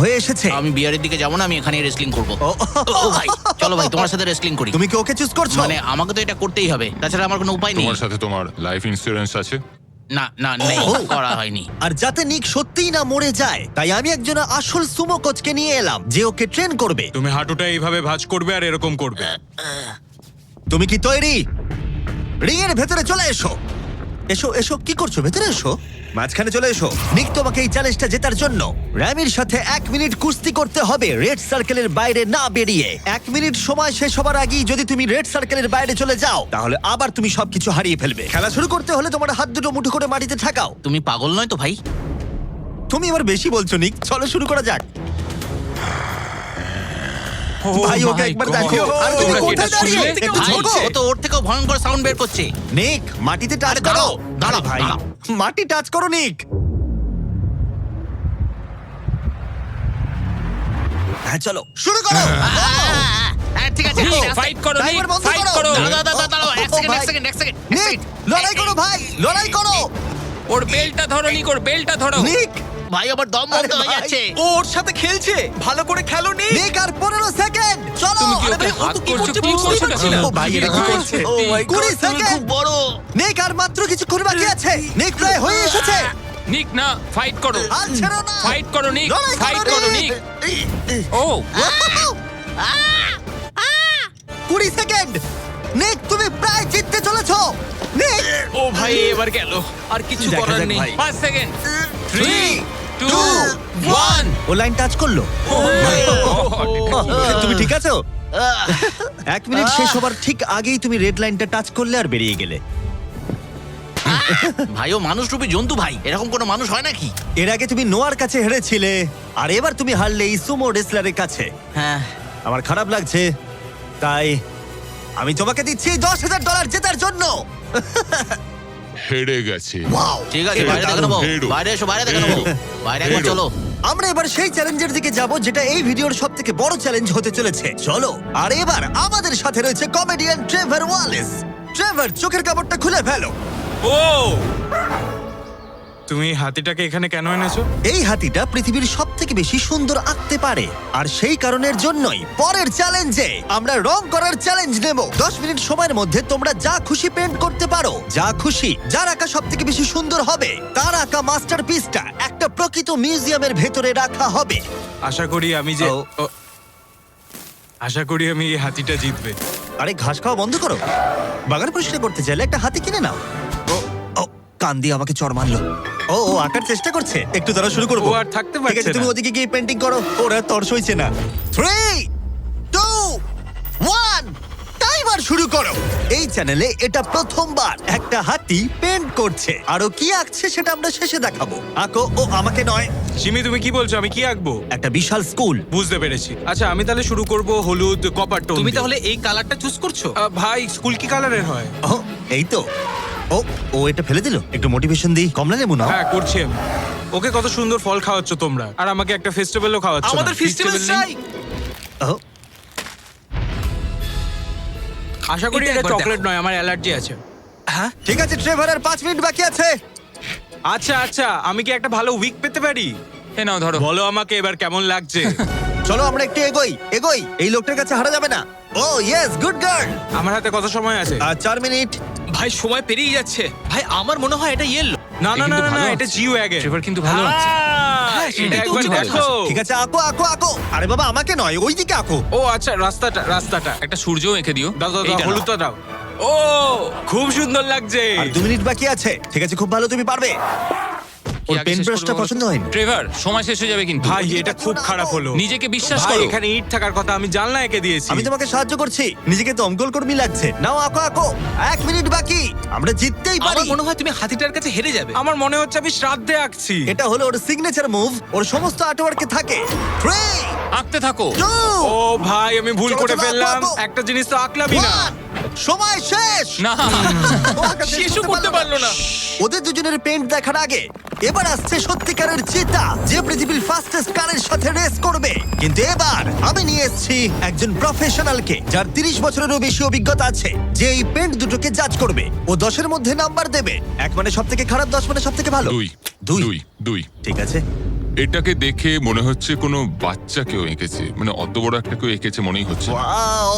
হয়ে এসেছে। আমি বিয়ারের দিকে যাবো না, আমি এখানেই রেসলিং করবো। ও, ও ভাই, চলো ভাই তোমার সাথে রেসলিং করি। তুমি কি ওকে চুজ করছো? মানে আমাকে তো এটা করতেই হবে, তাছাড়া আমার কোনো উপায় নেই। তোমার সাথে তোমার লাইফ ইন্স্যুরেন্স আছে? না না, নেই, ও। করা হয়নি। আর যাতে নিক সত্যিই না মরে যায়, তাই আমি একজন আসল সুমো কোচকে নিয়ে এলাম যে ওকে ট্রেন করবে। তুমি হাঁটুটা এইভাবে ভাঁজ করবে আর এরকম করবে। তুমি কি তৈরি? রিং এর ভেতরে চলে এসো। এসো এসো, কি করছো? ভেতরে এসো, মাঝখানে চলে এসো। নিক তোমাকে এই চ্যালেঞ্জটা জেতার জন্য র্যামির সাথে 1 মিনিট কুস্তি করতে হবে রেড সার্কেলের বাইরে না বেরিয়ে। 1 মিনিট সময় শেষ হবার আগেই যদি তুমি রেড সার্কেলের বাইরে চলে যাও, তাহলে আবার তুমি সবকিছু হারিয়ে ফেলবে। খেলা শুরু করতে হলে তোমার হাত দুটো মুঠো করে মাটিতে ঠাকাও। তুমি পাগল নয় তো ভাই? তুমি এবার বেশি বলছো নিক, চলো শুরু করা যাক। ভাই ওকে my একবার God! দেখো। আর তুমি তোমরা কি কোথায় এটা দাঁড়িয়ে? শুনলে? একটু ভাই, ঝোঁকো। ও তো ওর থেকেও ভয়ঙ্কর সাউন্ড বের করছে। নিক মাটিতে টাচ আরে করো। দাঁড়াও, দাঁড়াও, আরে ভাই, দাঁড়াও। মাটি টাচ করো নিক। হ্যাঁ চলো শুরু করো। ঠিক আছে, নিক, আস্তে, আস্তে। ফাইট করো, নিক, ড্রাইভার বন্ধ ফাইট করো। করো। দাঁড়াও, এক সেকেন্ড, ভাই। এক সেকেন্ড, এক সেকেন্ড, এক নিক সেকেন্ড। লড়াই করো ভাই, লড়াই করো। ওর বেলটা ধরো, নিক, ওর বেলটা ধরো। নিক ভাই আবার দম বন্ধ আরে হয়ে ভাই। যাচ্ছে। ও ওর সাথে খেলছে, ভালো করে খেলো নি। নিক আর 15 সেকেন্ড চলো। তুমি কি আরে ওকে ভাই, ও হাত তো কি করছো? করছে কি বুঝতেই করছো পারছি না। এটা? ও ভাই এটা কি করছে? ও my 20 তুমি সেকেন্ড। খুব বড়। নিক আর মাত্র কিছুক্ষণ বাকি আছে। নিক প্রায় হয়ে এসেছে। নিক না, ফাইট করো। আর ছেড়ো না। ফাইট করো, নিক, লড়াই ফাইট করো, নিক। ও 20 সেকেন্ড। নিক তুমি প্রায় জিততে চলেছো। নিক ও ভাই এবার গেল, আর কিছু দেখা করার যাক নেই। ভাই। 5 সেকেন্ড। 3, 3 2 1 ও লাইন টাচ করলো। তুমি ঠিক আছো? 1 মিনিট শেষ হবার ঠিক আগেই তুমি রেড লাইনটা টাচ করলে আর বেরিয়ে গেলে। ভাই ও মানুষ রূপী জন্তু ভাই, এরকম কোনো মানুষ হয় নাকি? এর আগে তুমি নোয়ার কাছে হেরেছিলে, আর এবার তুমি হারলে এই সুমো রেসলারের কাছে। হ্যাঁ, আমার খারাপ লাগছে, তাই আমি তোমাকে দিচ্ছি $10,000 জেতার জন্য। হেরে গেছে। ওয়াও, ঠিক আছে, এটা বাইরে দেখে দারুণ। নেবো। হেরো। বাইরে এসো, বাইরে দেখে নেবো। বাইরে একবার হেরো। চলো। আমরা এবার সেই চ্যালেঞ্জের দিকে যাব যেটা এই ভিডিওর সবথেকে বড় চ্যালেঞ্জ হতে চলেছে। চলো। আর এবার আমাদের সাথে রয়েছে কমেডিয়ান ট্রেভার ওয়ালেস। ট্রেভার, চোখের কাপড়টা খুলে ফেলো। ও তুমি এই হাতিটাকে এখানে কেন এনেছো? এই হাতিটা পৃথিবীর সবথেকে বেশি সুন্দর আঁকতে পারে, আর সেই কারণের জন্যই পরের চ্যালেঞ্জে আমরা রং করার চ্যালেঞ্জ নেব। 10 মিনিট সময়ের মধ্যে তোমরা যা খুশি পেইন্ট করতে পারো, যা খুশি। যার আঁকা সবথেকে বেশি সুন্দর হবে, তার আঁকা মাস্টারপিসটা একটা প্রকৃত মিউজিয়ামের ভেতরে রাখা হবে। আশা করি আমি যে ও। ও, আশা করি আমি এই হাতিটা জিতবে। আরে ঘাস খাওয়া বন্ধ করো। বাগান পরিষ্কার করতে চাইলে একটা হাতি কিনে নাও। ও ও, কান দিয়ে আমাকে চড় মারলো। ও ও আঁকার চেষ্টা করছে, একটু দ্বারা শুরু করবো। ও আর থাকতে ঠিক পারছে আছে, তুমি না। ওদিকে গিয়ে পেন্টিং করো। ওরা তর সইছে না। 3 2 1 টাইমার শুরু করো। এই চ্যানেলে এটা প্রথমবার একটা হাতি পেন্ট করছে, আর ও কি আঁকছে সেটা আমরা শেষে দেখাবো। আঁকো। ও আমাকে নয়, সিমি তুমি কি বলছো? আমি কি আঁকবো? একটা বিশাল স্কুল। বুঝতে পেরেছি। আচ্ছা আমি তাহলে শুরু করব হলুদ কপার টোন তুমি দিয়ে। তাহলে এই কালারটা চুজ করছো? ভাই স্কুল কি কালারের হয়? ও এই তো। ও ও এটা ফেলে দিল। একটু মোটিভেশন দিই। কমলা লেবু নাও। হ্যাঁ করছি আমি। ওকে কত সুন্দর ফল খাওয়াচ্ছ তোমরা, আর আমাকে একটা ফেস্টিভ্যালও খাওয়াচ্ছ না। আমাদের ফেস্টিভ্যাল চাই। ও আশা করি এটা এটা একবার চকলেট দেখো। নয়, আমার অ্যালার্জি আছে। হ্যাঁ, ঠিক আছে ট্রেভার, আর 5 মিনিট বাকি আছে। আচ্ছা আচ্ছা, আমি কি একটা ভালো উইক পেতে পারি? এ নাও ধরো। বলো আমাকে এবার কেমন লাগছে। চলো আমরা একটু এগোই এগোই। এই লোকটার কাছে হারা যাবে না। ও ইয়েস, গুড গার্ল। আমার হাতে কত সময় আছে? আর 4 মিনিট। ভাই সময় পেরিয়ে যাচ্ছে। ভাই আমার মনে হয় এটা ইয়েলো। না না না কিন্তু না, ভালো এটা আছে। জিও ওয়াগন। ট্রেভার কিন্তু ভালো আছে। হ্যাঁ, এটা সেটাই তো একবার হচ্ছে কথা। দেখো। ঠিক আছে, আঁকো আঁকো আঁকো। আরে বাবা আমাকে নয়, ওইদিকে আঁকো। ও আচ্ছা, রাস্তাটা রাস্তাটা। একটা সূর্যও এঁকে দিও। দাও দাও দাও, এইটা নাও। হলুদটা দাও। ও খুব সুন্দর লাগছে। আর 2 মিনিট বাকি আছে। ঠিক আছে, খুব ভালো, তুমি পারবে। কি ওর আগে পেন শেষ ব্রাশটা করবো বলো পছন্দ তো? হয়নি। ট্রেভার সময় শেষ হয়ে যাবে কিন্তু। ভাই এটা খুব খারাপ হলো। নিজেকে বিশ্বাস ভাই করো। এখানে ইট থাকার কথা, আমি জানলা এঁকে দিয়েছি। আমি তোমাকে সাহায্য করছি। নিজেকে দমকল কর্মী লাগছে। নাও আঁকো আঁকো। 1 মিনিট বাকি, আমরা জিততেই পারি। আমার মনে হয় তুমি হাতিটার কাছে হেরে যাবে। আমার মনে হচ্ছে আমি শ্রাদ্ধে আঁকছি। এটা হলো ওর সিগনেচার মুভ। ওর সমস্ত আর্টওয়ার্কে থাকে। 3 আঁকতে থাকো। 2 ও ভাই আমি ভুল চলো, করে চলো, ফেললাম। আঁকো, আঁকো। একটা জিনিস তো আঁকলামই না। 1 সময় শেষ। না, ও আঁকা শেষ শেষও করতে পারলো না। ওদের দুজনের পেন্ট দেখার আগে এবার আসছে সত্যিকারের চিতা, যে পৃথিবীর ফাস্টেস্ট কারের সাথে রেস করবে। কিন্তু এবার আমি নিয়ে এসেছি একজন প্রফেশনালকে, যার 30 বছরেরও বেশি অভিজ্ঞতা আছে, যে এই পেন্ট দুটোকে জাজ করবে। ও 10-এর মধ্যে নাম্বার দেবে। 1 মানে সব থেকে খারাপ, 10 মানে সব থেকে ভালো। 2 দুই। 2 2 ঠিক আছে, এটাকে দেখে মনে হচ্ছে কোনো বাচ্চা কেউ এঁকেছে, মানে অত বড় একটা কেউ এঁকেছে মনেই হচ্ছে না। ওয়াও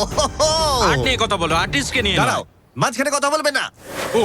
আর্ট নিয়ে কথা বলো, আর্টিস্টকে নিয়ে দাঁড়াও, মাঝখানে কথা বলবে না। ও